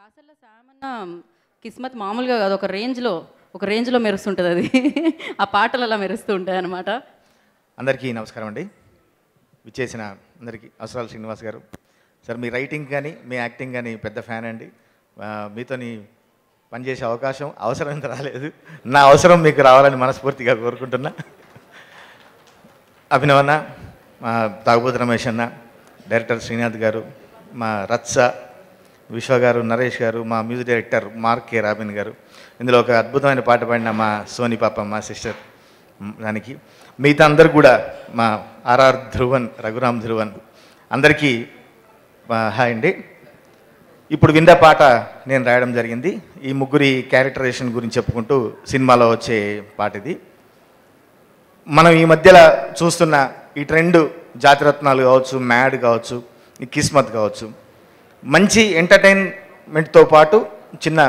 కాసర్ల సామన్న కిస్మత్ మామూలుగా కాదు, ఒక రేంజ్లో మెరుస్తుంటుంది అది. ఆ పాటలు అలా మెరుస్తూ ఉంటాయి అన్నమాట. అందరికీ నమస్కారం అండి. విచ్చేసిన అందరికీ అవసరాలు శ్రీనివాస్ గారు సార్, మీ రైటింగ్ కానీ మీ యాక్టింగ్ కానీ పెద్ద ఫ్యాన్ అండి. మీతోని పనిచేసే అవసరం ఇంత రాలేదు. నా అవసరం మీకు రావాలని మనస్ఫూర్తిగా కోరుకుంటున్నా. అభినవన్న, మా తాగుబోతు రమేష్ అన్న, డైరెక్టర్ శ్రీనాథ్ గారు, మా రత్స విశ్వ గారు, నరేష్ గారు, మా మ్యూజిక్ డైరెక్టర్ మార్క్ కే రాబిన్ గారు, ఇందులో ఒక అద్భుతమైన పాట పాడిన మా సోని పాప, మా సిస్టర్, దానికి మిగతా అందరు కూడా, మా ఆర్ఆర్ ధ్రువన్, రఘురామ్ ధ్రువన్, అందరికీ హాయ్ అండి. ఇప్పుడు విన్న పాట నేను రాయడం జరిగింది. ఈ ముగ్గురి క్యారెక్టరైజేషన్ గురించి చెప్పుకుంటూ సినిమాలో వచ్చే పాట ఇది. మనం ఈ మధ్యలో చూస్తున్న ఈ ట్రెండ్, జాతిరత్నాలు కావచ్చు, మ్యాడ్ కావచ్చు, ఈ కిస్మత్ కావచ్చు, మంచి ఎంటర్టైన్మెంట్తో పాటు చిన్న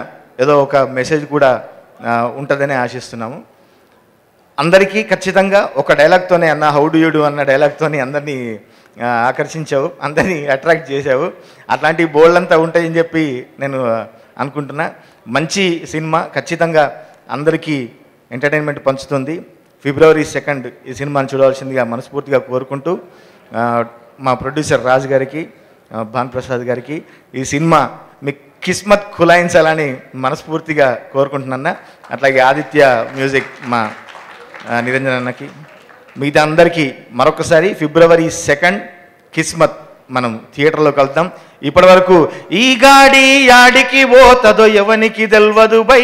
ఏదో ఒక మెసేజ్ కూడా ఉంటుందని ఆశిస్తున్నాము. అందరికీ ఖచ్చితంగా ఒక డైలాగ్తోనే అన్న, హౌ డు యూ డూ అన్న డైలాగ్తోనే అందరినీ ఆకర్షించావు, అందరినీ అట్రాక్ట్ చేసావు. అట్లాంటి బోల్డంతా ఉంటాయని చెప్పి నేను అనుకుంటున్నా. మంచి సినిమా, ఖచ్చితంగా అందరికీ ఎంటర్టైన్మెంట్ పంచుతుంది. ఫిబ్రవరి 2 ఈ సినిమాని చూడవలసిందిగా మనస్ఫూర్తిగా కోరుకుంటూ, మా ప్రొడ్యూసర్ రాజు గారికి, భాన్ ప్రసాద్ గారికి ఈ సినిమా మీ కిస్మత్ ఖులాయించాలని మనస్ఫూర్తిగా కోరుకుంటున్నా. అట్లాగే ఆదిత్య మ్యూజిక్ మా నిరంజన్ అన్నకి, మిగతా అందరికీ మరొకసారి ఫిబ్రవరి 2 కిస్మత్ మనం థియేటర్లో కలుద్దాం. ఇప్పటి వరకు ఈ గాడి యాడికి పోతదో ఎవనికి తెల్వదు బై,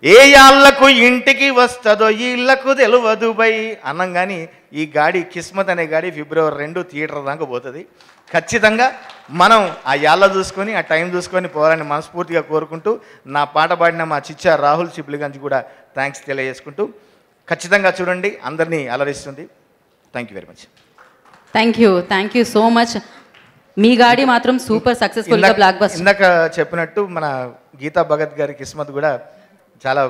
ఏ యాళ్లకు ఇంటికి వస్తుందో ఇళ్లకు తెలియదు బై అన్నం. కానీ ఈ గాడి కిస్మత్ అనే గాడి ఫిబ్రవరి 2 థియేటర్ దాకా పోతుంది. ఖచ్చితంగా మనం ఆ యాళ్ళ చూసుకొని, ఆ టైం చూసుకొని పోవాలని మనస్ఫూర్తిగా కోరుకుంటూ, నా పాట పాడిన మా చిచ్చా రాహుల్ సిబ్లిగంజ్ కూడా థ్యాంక్స్ తెలియజేసుకుంటూ, ఖచ్చితంగా చూడండి, అందరినీ అలరిస్తుంది. Thank you very much. Thank you so much. మీ గాడి మాత్రం సూపర్ సక్సెస్ఫుల్గా బ్లాక్ బస్టర్. ఇందాక చెప్పినట్టు మన గీతా భగత్ గారి కిస్మత్ కూడా చాలా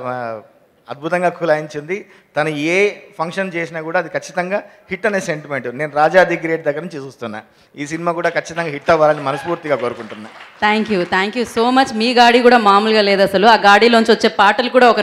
అద్భుతంగా ఖులాయించింది. తను ఏ ఫంక్షన్ చేసినా కూడా అది ఖచ్చితంగా హిట్ అనే సెంటిమెంట్ నేను రాజా ది గ్రేట్ దగ్గర నుంచి చూస్తున్నా. ఈ సినిమా కూడా ఖచ్చితంగా హిట్ అవ్వాలని మనస్ఫూర్తిగా కోరుకుంటున్నా. Thank you so much. మీ గాడి కూడా మామూలుగా లేదు అసలు. ఆ గాడిలోంచి వచ్చే పాటలు కూడా ఒక